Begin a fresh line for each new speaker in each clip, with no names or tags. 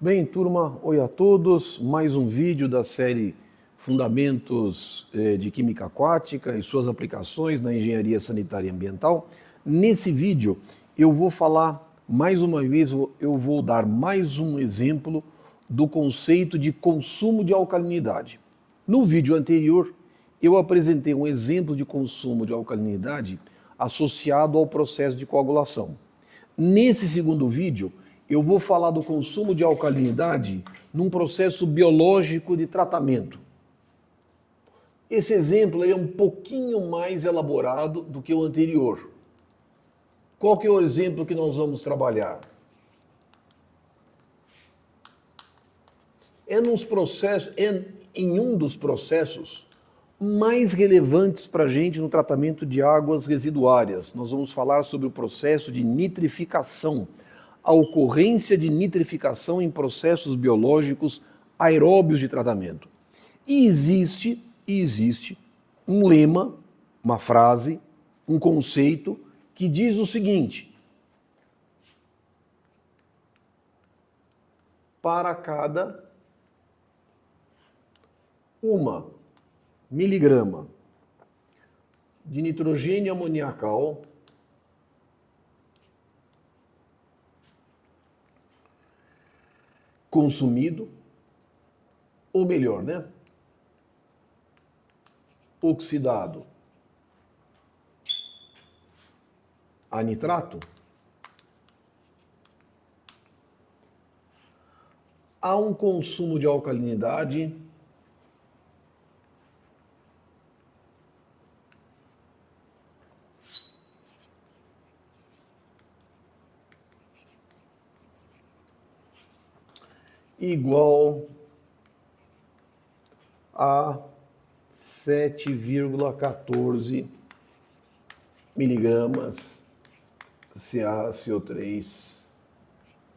Bem, turma, oi a todos. Mais um vídeo da série Fundamentos de Química Aquática e suas aplicações na engenharia sanitária e ambiental. Nesse vídeo eu vou falar mais uma vez, eu vou dar mais um exemplo do conceito de consumo de alcalinidade. No vídeo anterior eu apresentei um exemplo de consumo de alcalinidade associado ao processo de coagulação. Nesse segundo vídeo eu vou falar do consumo de alcalinidade num processo biológico de tratamento. Esse exemplo é um pouquinho mais elaborado do que o anterior. Qual que é o exemplo que nós vamos trabalhar? Em um dos processos mais relevantes para a gente no tratamento de águas residuárias. Nós vamos falar sobre o processo de nitrificação, a ocorrência de nitrificação em processos biológicos aeróbios de tratamento. E existe um lema, uma frase, um conceito que diz o seguinte: para cada 1 miligrama de nitrogênio amoniacal consumido, ou melhor, oxidado a nitrato, há um consumo de alcalinidade igual a 7,14 miligramas CaCO3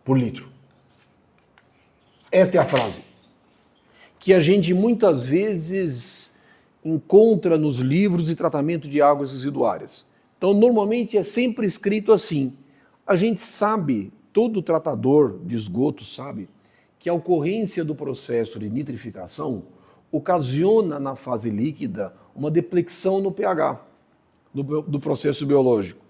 por litro. Esta é a frase que a gente muitas vezes encontra nos livros de tratamento de águas residuárias. Então, normalmente é sempre escrito assim. A gente sabe, todo tratador de esgoto sabe, que a ocorrência do processo de nitrificação ocasiona na fase líquida uma deplexão no pH do processo biológico.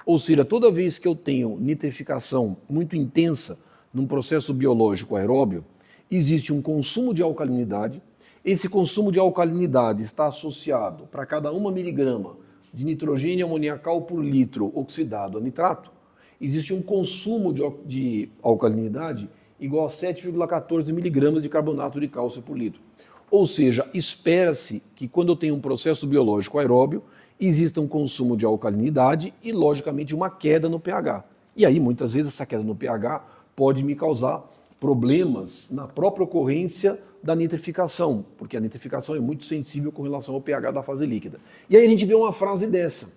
Ou seja, toda vez que eu tenho nitrificação muito intensa num processo biológico aeróbio, existe um consumo de alcalinidade. Esse consumo de alcalinidade está associado para cada 1 miligrama de nitrogênio amoniacal por litro oxidado a nitrato, existe um consumo de alcalinidade igual a 7,14 miligramas de carbonato de cálcio por litro. Ou seja, espera-se que quando eu tenho um processo biológico aeróbio, exista um consumo de alcalinidade e, logicamente, uma queda no pH. E aí, muitas vezes, essa queda no pH pode me causar problemas na própria ocorrência da nitrificação, porque a nitrificação é muito sensível com relação ao pH da fase líquida. E aí a gente vê uma frase dessa.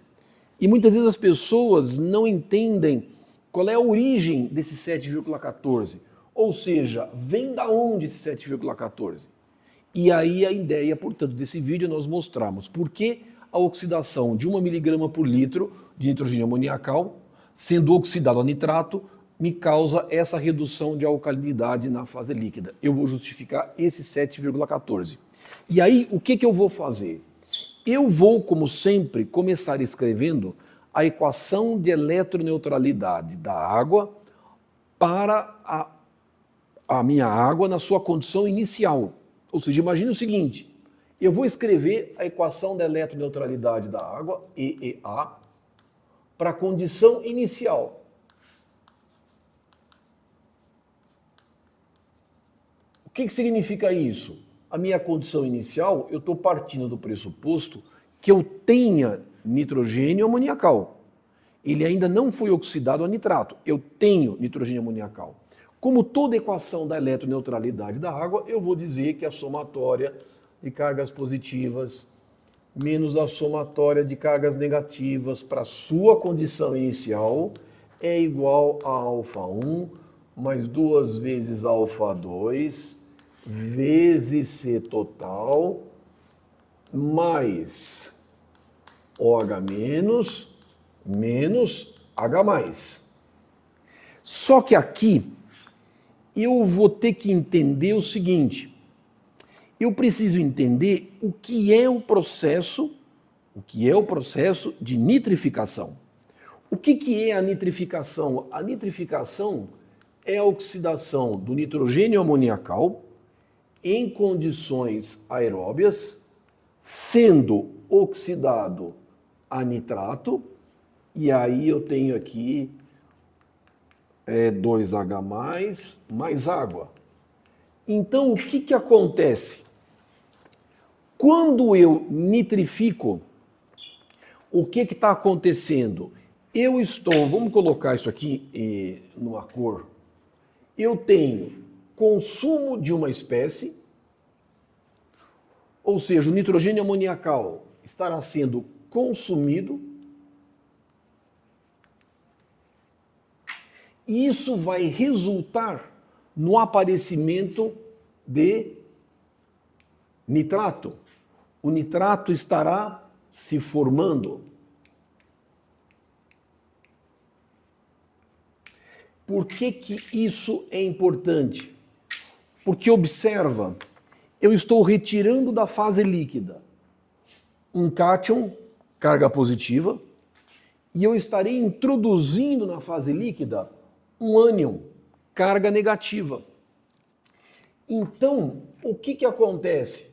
E muitas vezes as pessoas não entendem qual é a origem desse 7,14. Ou seja, vem da onde esse 7,14? E aí a ideia, portanto, desse vídeo é nós mostrarmos por que a oxidação de 1 miligrama por litro de nitrogênio amoniacal, sendo oxidado a nitrato, me causa essa redução de alcalinidade na fase líquida. Eu vou justificar esse 7,14. E aí, o que eu vou fazer? Eu vou, como sempre, começar escrevendo a equação de eletroneutralidade da água para a minha água na sua condição inicial. Ou seja, imagine o seguinte, eu vou escrever a equação da eletroneutralidade da água, EEA, para a condição inicial. O que significa isso? A minha condição inicial, eu estou partindo do pressuposto que eu tenha nitrogênio amoniacal. Ele ainda não foi oxidado a nitrato. Eu tenho nitrogênio amoniacal. Como toda equação da eletroneutralidade da água, eu vou dizer que a somatória de cargas positivas menos a somatória de cargas negativas para a sua condição inicial é igual a α1 mais 2 vezes α2 vezes C total mais OH menos H+. Só que aqui eu vou ter que entender o seguinte: eu preciso entender o que é o processo de nitrificação. O que é a nitrificação? A nitrificação é a oxidação do nitrogênio amoniacal em condições aeróbias, sendo oxidado a nitrato, e aí eu tenho aqui 2H mais água. Então, o que acontece? Quando eu nitrifico, o que está acontecendo? Vamos colocar isso aqui numa cor. Eu tenho consumo de uma espécie, ou seja, o nitrogênio amoniacal estará sendo consumido, e isso vai resultar no aparecimento de nitrato. O nitrato estará se formando. Por que isso é importante? Porque observa, eu estou retirando da fase líquida um cátion, carga positiva, e eu estarei introduzindo na fase líquida um ânion, carga negativa. Então, o que acontece?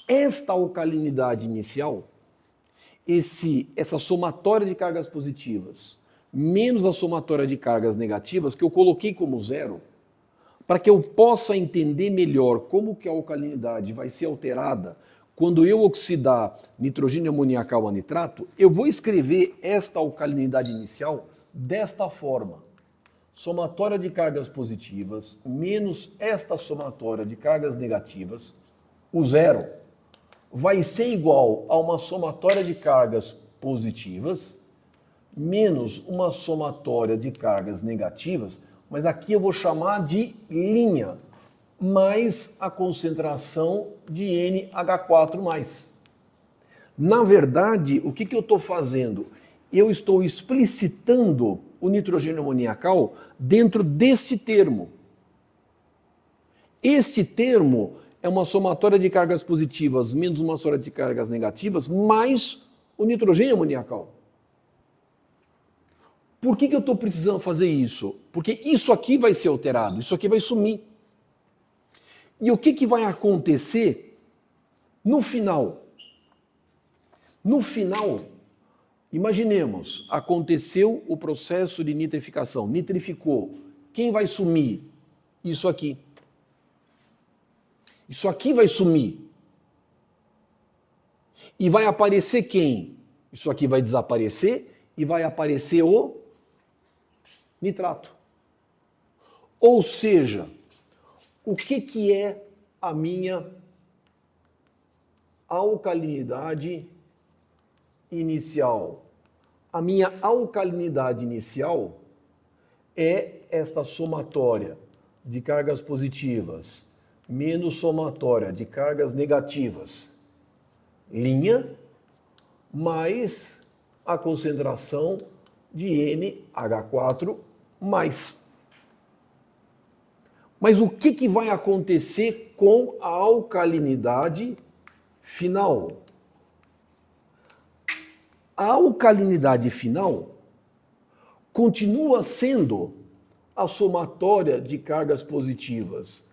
Esta alcalinidade inicial, essa somatória de cargas positivas, menos a somatória de cargas negativas, que eu coloquei como zero, para que eu possa entender melhor como que a alcalinidade vai ser alterada quando eu oxidar nitrogênio amoniacal a nitrato, eu vou escrever esta alcalinidade inicial desta forma. Somatória de cargas positivas menos esta somatória de cargas negativas, o zero, vai ser igual a uma somatória de cargas positivas menos uma somatória de cargas negativas, mas aqui eu vou chamar de linha, mais a concentração de NH4+. Na verdade, o que eu estou fazendo? Eu estou explicitando o nitrogênio amoniacal dentro deste termo. Este termo é uma somatória de cargas positivas menos uma somatória de cargas negativas mais o nitrogênio amoniacal. Por que eu estou precisando fazer isso? Porque isso aqui vai ser alterado, isso aqui vai sumir. E o que vai acontecer no final? No final, imaginemos, aconteceu o processo de nitrificação, nitrificou. Quem vai sumir? Isso aqui. Isso aqui vai sumir. E vai aparecer quem? Isso aqui vai desaparecer e vai aparecer o nitrato. Ou seja, o que é a minha alcalinidade inicial? A minha alcalinidade inicial é esta somatória de cargas positivas menos somatória de cargas negativas, linha, mais a concentração de NH4+. Mas o que vai acontecer com a alcalinidade final? A alcalinidade final continua sendo a somatória de cargas positivas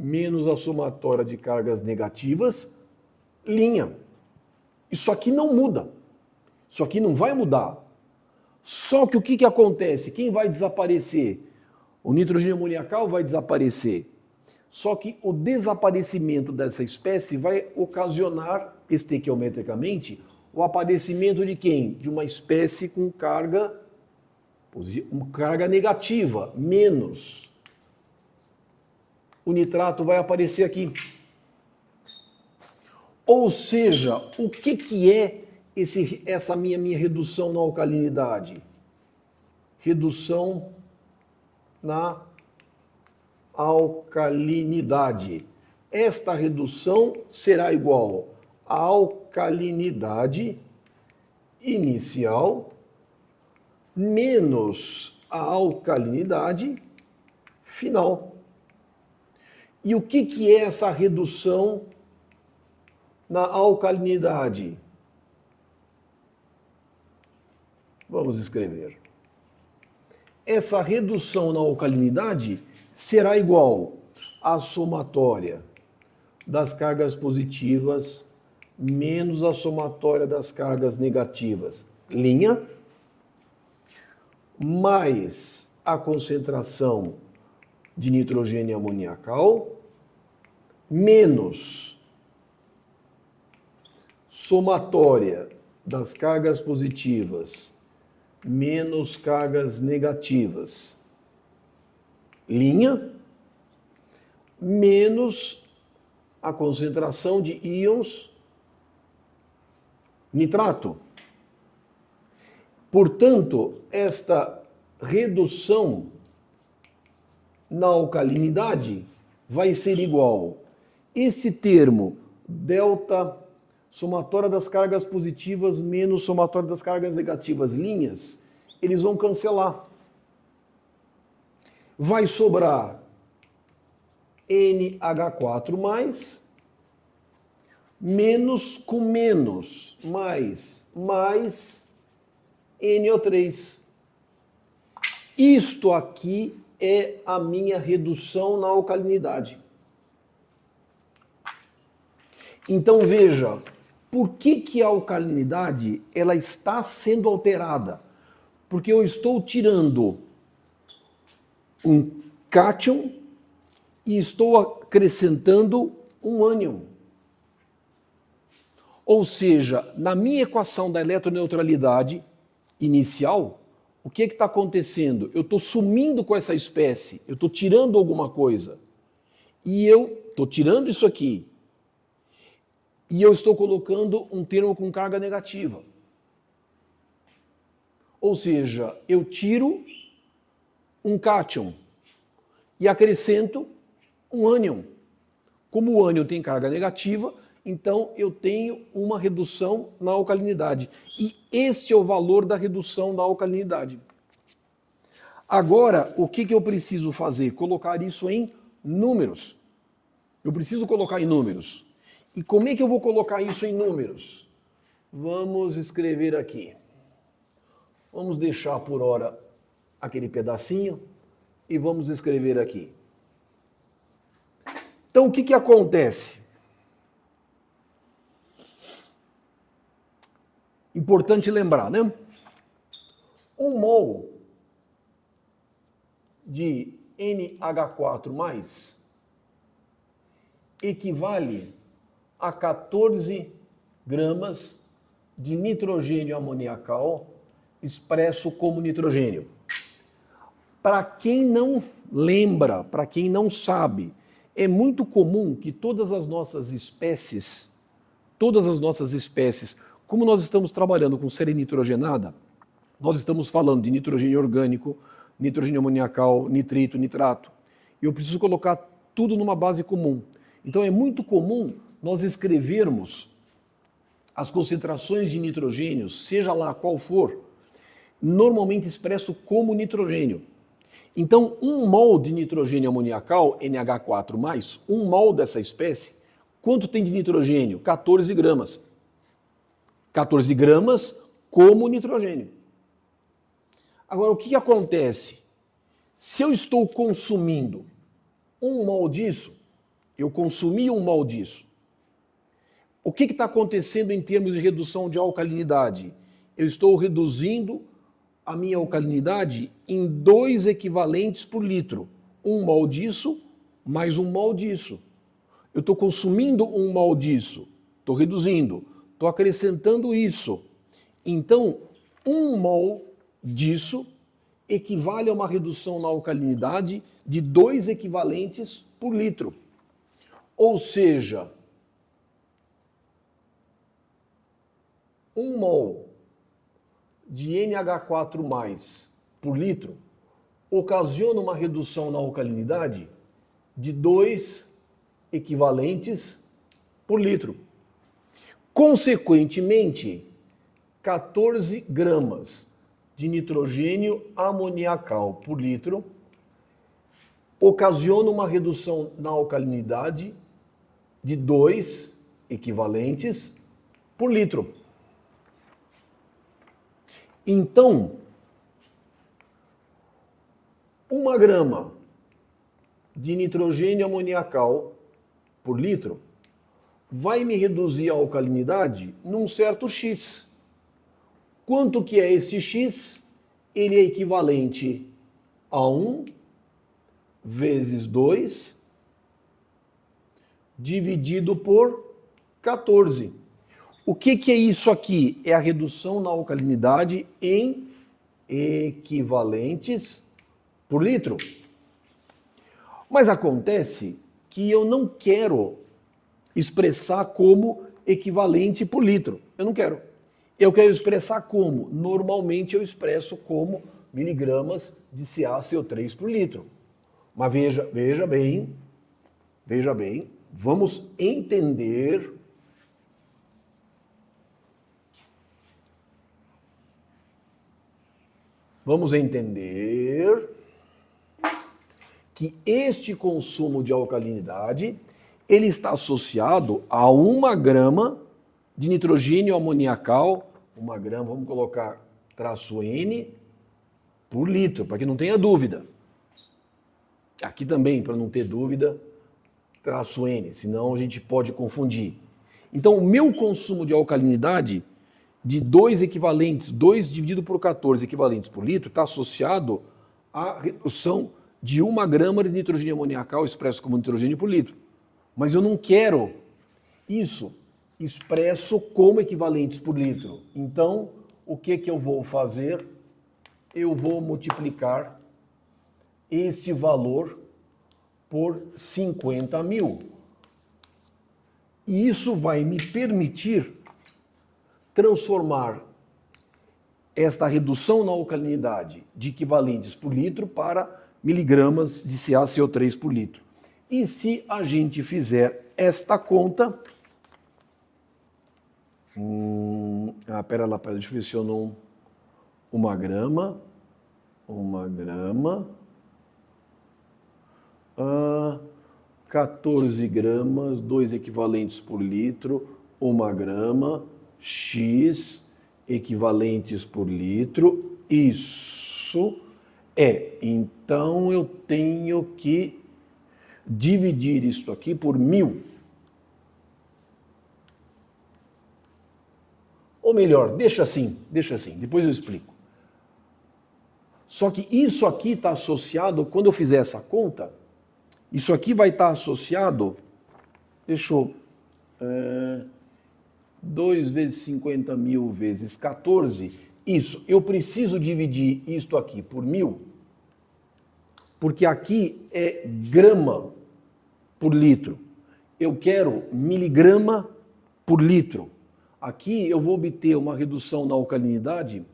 menos a somatória de cargas negativas, linha. Isso aqui não muda. Isso aqui não vai mudar. Só que o que acontece? Quem vai desaparecer? O nitrogênio amoniacal vai desaparecer. Só que o desaparecimento dessa espécie vai ocasionar, estequiometricamente, o aparecimento de quem? De uma espécie com carga negativa, menos. O nitrato vai aparecer aqui. Ou seja, o que é essa minha redução na alcalinidade? Redução na alcalinidade. Esta redução será igual à alcalinidade inicial menos a alcalinidade final. E o que é essa redução na alcalinidade? Vamos escrever. Essa redução na alcalinidade será igual à somatória das cargas positivas menos a somatória das cargas negativas, linha, mais a concentração de nitrogênio amoniacal, menos somatória das cargas positivas menos cargas negativas, linha, menos a concentração de íons nitrato. Portanto, esta redução na alcalinidade vai ser igual. Esse termo, delta somatória das cargas positivas menos somatória das cargas negativas, linhas, eles vão cancelar. Vai sobrar NH4+, menos com menos, mais NO3. Isto aqui é a minha redução na alcalinidade. Então veja, por que a alcalinidade ela está sendo alterada? Porque eu estou tirando um cátion e estou acrescentando um ânion. Ou seja, na minha equação da eletroneutralidade inicial, o que está acontecendo? Eu estou sumindo com essa espécie, eu estou tirando alguma coisa. E eu estou tirando isso aqui. E eu estou colocando um termo com carga negativa. Ou seja, eu tiro um cátion e acrescento um ânion. Como o ânion tem carga negativa, então eu tenho uma redução na alcalinidade. E este é o valor da redução da alcalinidade. Agora, o que eu preciso fazer? Colocar isso em números. Eu preciso colocar em números. E como é que eu vou colocar isso em números? Vamos escrever aqui. Vamos deixar por hora aquele pedacinho e vamos escrever aqui. Então, o que acontece? Importante lembrar, né? 1 mol de NH4+ equivale a 14 gramas de nitrogênio amoniacal expresso como nitrogênio. Para quem não lembra, para quem não sabe, é muito comum que todas as nossas espécies, como nós estamos trabalhando com série nitrogenada, nós estamos falando de nitrogênio orgânico, nitrogênio amoniacal, nitrito, nitrato. E eu preciso colocar tudo numa base comum. Então é muito comum nós escrevermos as concentrações de nitrogênio, seja lá qual for, normalmente expresso como nitrogênio. Então, 1 mol de nitrogênio amoniacal, NH4+, 1 mol dessa espécie, quanto tem de nitrogênio? 14 gramas. 14 gramas como nitrogênio. Agora, o que acontece? Se eu estou consumindo 1 mol disso, eu consumi 1 mol disso, o que está acontecendo em termos de redução de alcalinidade? Eu estou reduzindo a minha alcalinidade em 2 equivalentes por litro. 1 mol disso, mais 1 mol disso. Eu estou consumindo 1 mol disso, estou reduzindo, estou acrescentando isso. Então, 1 mol disso equivale a uma redução na alcalinidade de 2 equivalentes por litro. Ou seja, 1 mol de NH4+ por litro ocasiona uma redução na alcalinidade de 2 equivalentes por litro. Consequentemente, 14 gramas de nitrogênio amoniacal por litro ocasiona uma redução na alcalinidade de 2 equivalentes por litro. Então, 1 grama de nitrogênio amoniacal por litro vai me reduzir a alcalinidade num certo X. Quanto que é esse X? Ele é equivalente a 1 vezes 2 dividido por 14. O que é isso aqui? É a redução na alcalinidade em equivalentes por litro. Mas acontece que eu não quero expressar como equivalente por litro. Eu não quero. Eu quero expressar como? Normalmente eu expresso como miligramas de CaCO3 por litro. Mas veja bem, vamos entender que este consumo de alcalinidade ele está associado a 1 grama de nitrogênio amoniacal, 1 grama, vamos colocar traço N por litro, para que não tenha dúvida. Aqui também, para não ter dúvida, traço N, senão a gente pode confundir. Então, o meu consumo de alcalinidade de 2 equivalentes, 2 dividido por 14 equivalentes por litro, está associado à redução de 1 grama de nitrogênio amoniacal expresso como nitrogênio por litro. Mas eu não quero isso expresso como equivalentes por litro. Então, o que eu vou fazer? Eu vou multiplicar este valor por 50.000. E isso vai me permitir transformar esta redução na alcalinidade de equivalentes por litro para miligramas de CaCO3 por litro. E se a gente fizer esta conta... pera lá, deixa eu ver se eu não... 1 grama... 14 gramas, 2 equivalentes por litro, 1 grama, X equivalentes por litro, isso é. Então eu tenho que dividir isso aqui por 1000. Ou melhor, deixa assim, depois eu explico. Só que isso aqui está associado, quando eu fizer essa conta, isso aqui vai estar associado, deixa eu... 2 vezes 50.000 vezes 14, isso, eu preciso dividir isto aqui por 1000, porque aqui é grama por litro. Eu quero miligrama por litro. Aqui eu vou obter uma redução na alcalinidade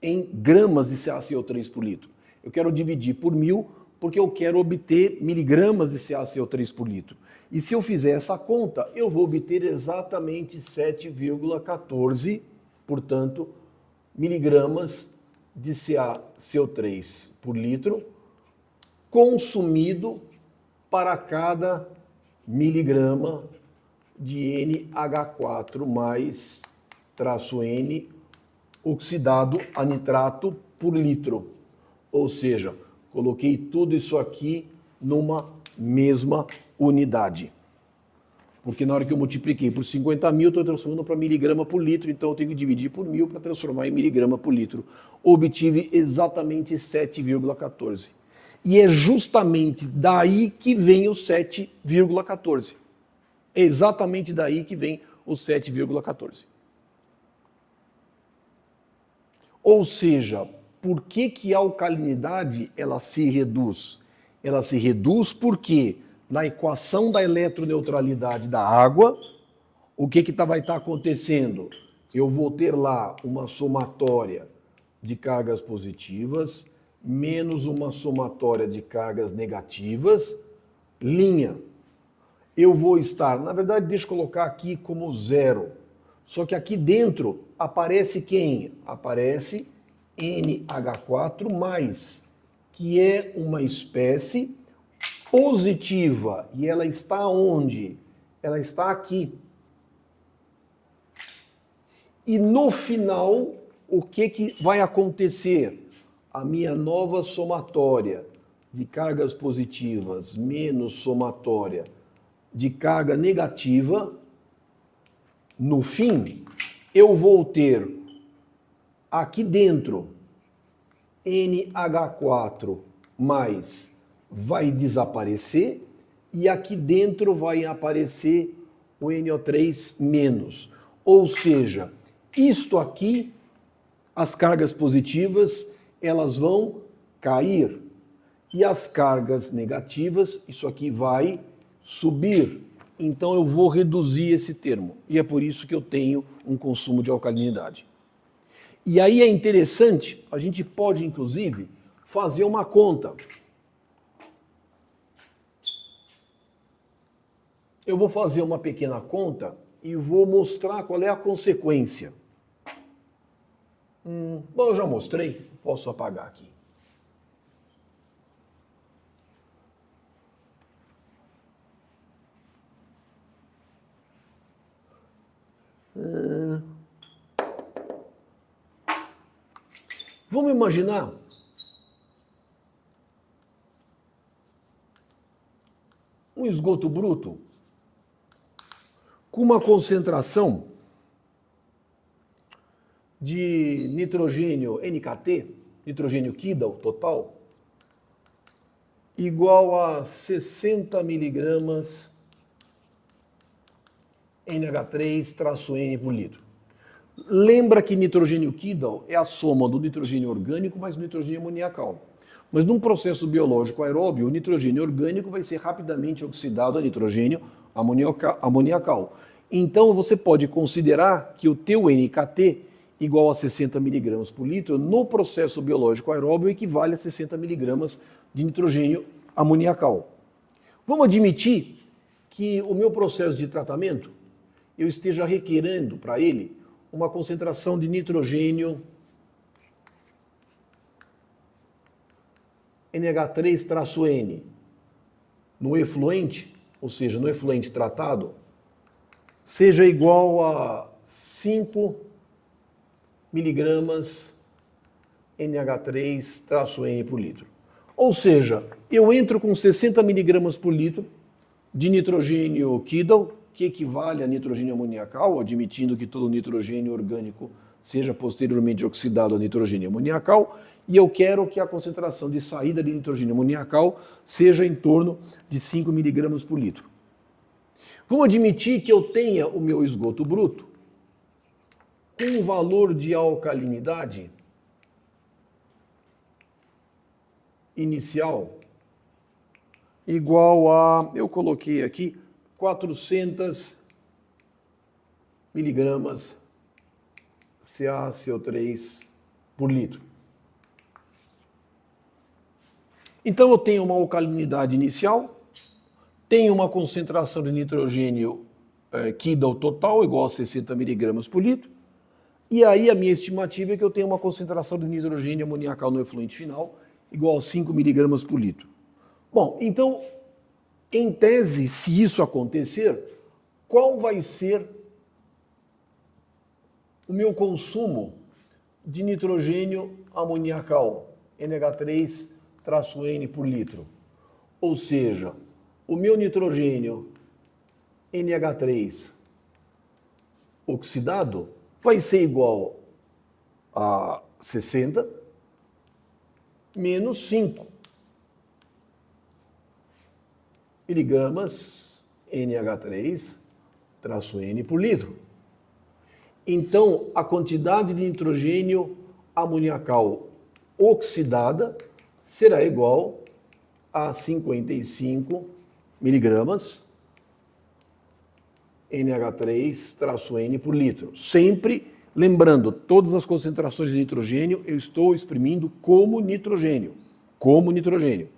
em gramas de CaCO3 por litro. Eu quero dividir por 1000, porque eu quero obter miligramas de CaCO3 por litro. E se eu fizer essa conta, eu vou obter exatamente 7,14, portanto, miligramas de CaCO3 por litro consumido para cada miligrama de NH4 mais traço N oxidado a nitrato por litro. Ou seja, coloquei tudo isso aqui numa mesma unidade. Porque na hora que eu multipliquei por 50.000, estou transformando para miligrama por litro, então eu tenho que dividir por 1000 para transformar em miligrama por litro. Obtive exatamente 7,14. E é justamente daí que vem o 7,14. É exatamente daí que vem o 7,14. Ou seja, por que a alcalinidade ela se reduz? Ela se reduz porque na equação da eletroneutralidade da água, o que vai estar acontecendo? Eu vou ter lá uma somatória de cargas positivas menos uma somatória de cargas negativas, linha. Eu vou estar, na verdade, deixa eu colocar aqui como 0. Só que aqui dentro aparece quem? Aparece NH4+, que é uma espécie positiva. E ela está onde? Ela está aqui. E no final, o que vai acontecer? A minha nova somatória de cargas positivas menos somatória de carga negativa, no fim, eu vou ter aqui dentro NH4 mais vai desaparecer e aqui dentro vai aparecer o NO3 menos. Ou seja, isto aqui, as cargas positivas, elas vão cair. E as cargas negativas, isso aqui vai subir. Então eu vou reduzir esse termo. E é por isso que eu tenho um consumo de alcalinidade. E aí é interessante, a gente pode inclusive fazer uma conta. Eu vou fazer uma pequena conta e vou mostrar qual é a consequência. Bom, eu já mostrei, posso apagar aqui. Vamos imaginar um esgoto bruto com uma concentração de nitrogênio NKT, nitrogênio Kidal total, igual a 60 miligramas NH3-N por litro. Lembra que nitrogênio Kidal é a soma do nitrogênio orgânico mais do nitrogênio amoniacal. Mas num processo biológico aeróbio, o nitrogênio orgânico vai ser rapidamente oxidado a nitrogênio amoniacal. Então você pode considerar que o teu NKT igual a 60 miligramas por litro no processo biológico aeróbio equivale a 60 miligramas de nitrogênio amoniacal. Vamos admitir que o meu processo de tratamento eu esteja requerendo para ele uma concentração de nitrogênio NH3-N no efluente, ou seja, no efluente tratado, seja igual a 5 miligramas NH3-N por litro. Ou seja, eu entro com 60 miligramas por litro de nitrogênio Kidal, que equivale a nitrogênio amoniacal, admitindo que todo nitrogênio orgânico seja posteriormente oxidado a nitrogênio amoniacal, e eu quero que a concentração de saída de nitrogênio amoniacal seja em torno de 5 miligramas por litro. Vamos admitir que eu tenha o meu esgoto bruto com um valor de alcalinidade inicial igual a, eu coloquei aqui, 400 miligramas CaCO3 por litro. Então eu tenho uma alcalinidade inicial, tenho uma concentração de nitrogênio Kidal total igual a 60 miligramas por litro, e aí a minha estimativa é que eu tenho uma concentração de nitrogênio amoniacal no efluente final igual a 5 miligramas por litro. Bom, então, em tese, se isso acontecer, qual vai ser o meu consumo de nitrogênio amoniacal, NH3-N por litro? Ou seja, o meu nitrogênio NH3 oxidado vai ser igual a 60 menos 5 miligramas NH3-N por litro. Então, a quantidade de nitrogênio amoniacal oxidada será igual a 55 miligramas NH3-N por litro. Sempre lembrando, todas as concentrações de nitrogênio eu estou exprimindo como nitrogênio. Como nitrogênio.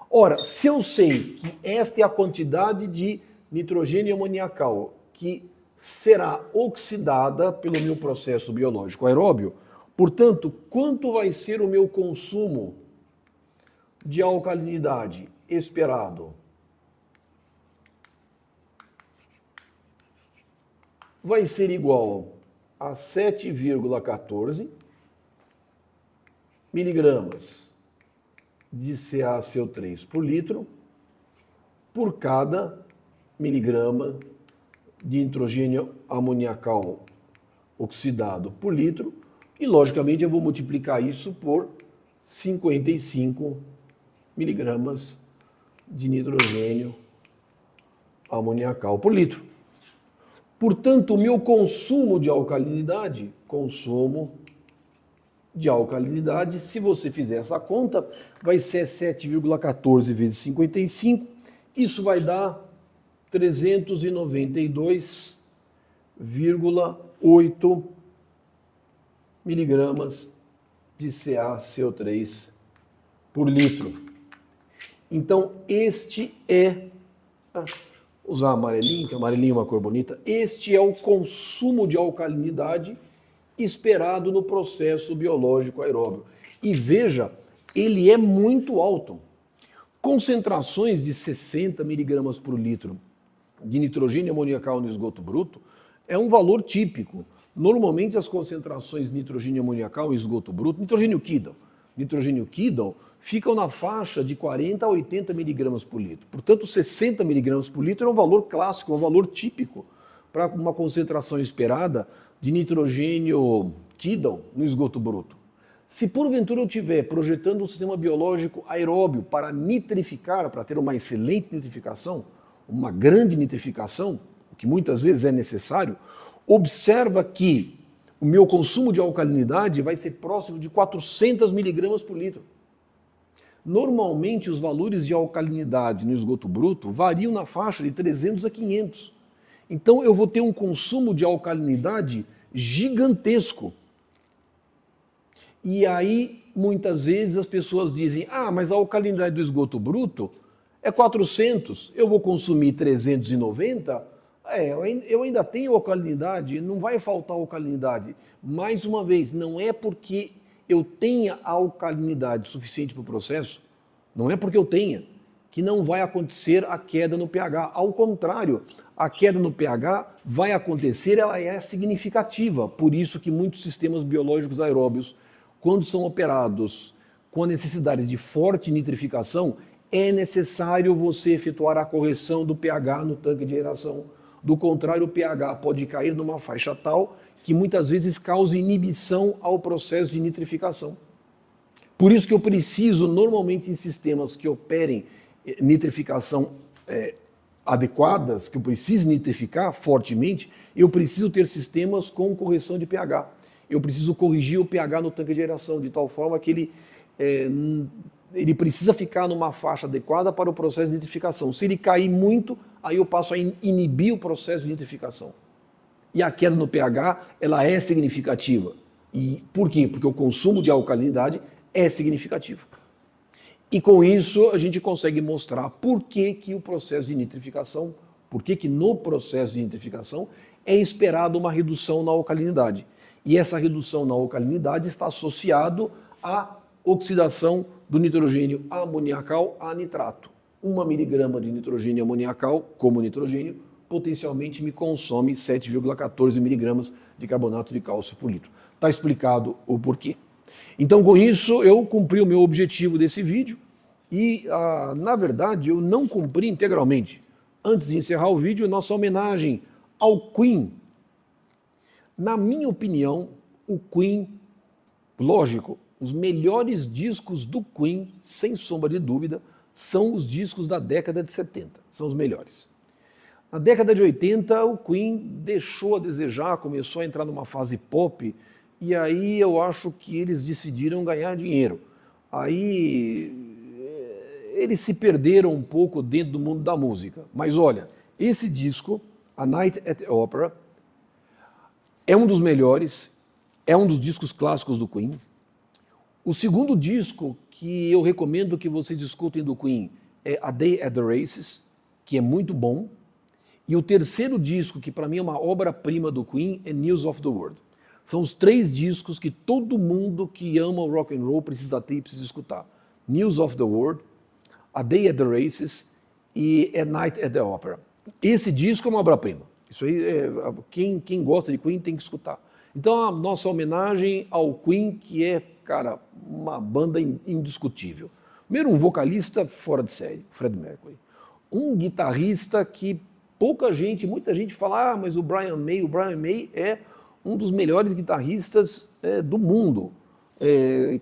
Ora, se eu sei que esta é a quantidade de nitrogênio amoniacal que será oxidada pelo meu processo biológico aeróbio, Portanto, quanto vai ser o meu consumo de alcalinidade esperado? Vai ser igual a 7,14 miligramas de CaCO3 por litro por cada miligrama de nitrogênio amoniacal oxidado por litro, e logicamente eu vou multiplicar isso por 55 miligramas de nitrogênio amoniacal por litro. Portanto, o meu consumo de alcalinidade, se você fizer essa conta, vai ser 7,14 vezes 55, isso vai dar 392,8 miligramas de CaCO3 por litro. Então, este é, usar amarelinho, que amarelinho é uma cor bonita, este é o consumo de alcalinidade esperado no processo biológico aeróbio. E veja, ele é muito alto. Concentrações de 60 miligramas por litro de nitrogênio amoniacal no esgoto bruto é um valor típico. Normalmente as concentrações de nitrogênio amoniacal em esgoto bruto, nitrogênio Kidal, ficam na faixa de 40 a 80 miligramas por litro. Portanto, 60 miligramas por litro é um valor clássico, um valor típico para uma concentração esperada de nitrogênio Kidal no esgoto bruto. Se porventura eu estiver projetando um sistema biológico aeróbio para nitrificar, para ter uma excelente nitrificação, uma grande nitrificação, o que muitas vezes é necessário, observa que o meu consumo de alcalinidade vai ser próximo de 400 miligramas por litro. Normalmente os valores de alcalinidade no esgoto bruto variam na faixa de 300 a 500. Então eu vou ter um consumo de alcalinidade gigantesco. E aí, muitas vezes, as pessoas dizem, mas a alcalinidade do esgoto bruto é 400, eu vou consumir 390, eu ainda tenho alcalinidade, não vai faltar alcalinidade. Mais uma vez, não é porque eu tenha alcalinidade suficiente para o processo, não é porque eu tenha, que não vai acontecer a queda no pH. Ao contrário, a queda no pH vai acontecer, ela é significativa. Por isso que muitos sistemas biológicos aeróbios, quando são operados com a necessidade de forte nitrificação, é necessário você efetuar a correção do pH no tanque de aeração. Do contrário, o pH pode cair numa faixa tal que muitas vezes causa inibição ao processo de nitrificação. Por isso que eu preciso, normalmente em sistemas que operem nitrificação adequadas, que eu preciso nitrificar fortemente, eu preciso ter sistemas com correção de pH. Eu preciso corrigir o pH no tanque de aeração, de tal forma que ele precisa ficar numa faixa adequada para o processo de nitrificação. Se ele cair muito, aí eu passo a inibir o processo de nitrificação. E a queda no pH, ela é significativa. E por quê? Porque o consumo de alcalinidade é significativo. E com isso a gente consegue mostrar por que o processo de nitrificação, por que no processo de nitrificação é esperado uma redução na alcalinidade. E essa redução na alcalinidade está associado à oxidação do nitrogênio amoniacal a nitrato. 1 miligrama de nitrogênio amoniacal, como nitrogênio, potencialmente me consome 7,14 miligramas de carbonato de cálcio por litro. Está explicado o porquê. Então, com isso, eu cumpri o meu objetivo desse vídeo e, na verdade, eu não cumpri integralmente. Antes de encerrar o vídeo, nossa homenagem ao Queen. Na minha opinião, o Queen, lógico, os melhores discos do Queen, sem sombra de dúvida, são os discos da década de 70, são os melhores. Na década de 80, o Queen deixou a desejar, começou a entrar numa fase pop, e aí eu acho que eles decidiram ganhar dinheiro. Aí eles se perderam um pouco dentro do mundo da música. Mas olha, esse disco, A Night at the Opera, é um dos melhores, é um dos discos clássicos do Queen. O segundo disco que eu recomendo que vocês escutem do Queen é A Day at the Races, que é muito bom. E o terceiro disco, que para mim é uma obra-prima do Queen, é News of the World. São os 3 discos que todo mundo que ama o rock and roll precisa ter e precisa escutar. News of the World, A Day at the Races e A Night at the Opera. Esse disco é uma obra-prima. Isso aí, quem gosta de Queen tem que escutar. Então, a nossa homenagem ao Queen, que é, cara, uma banda indiscutível. Primeiro, um vocalista fora de série, Freddie Mercury. Um guitarrista que muita gente fala, mas o Brian May é um dos melhores guitarristas do mundo.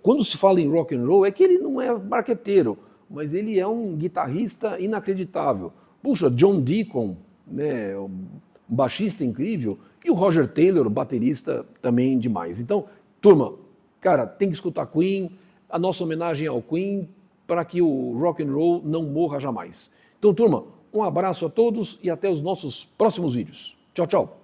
Quando se fala em rock and roll, é que ele não é marqueteiro, mas ele é um guitarrista inacreditável. Puxa, John Deacon, né, um baixista incrível, e o Roger Taylor, baterista também demais. Então, turma, cara, tem que escutar Queen, a nossa homenagem ao Queen, para que o rock and roll não morra jamais. Então, turma, um abraço a todos e até os nossos próximos vídeos. Tchau, tchau.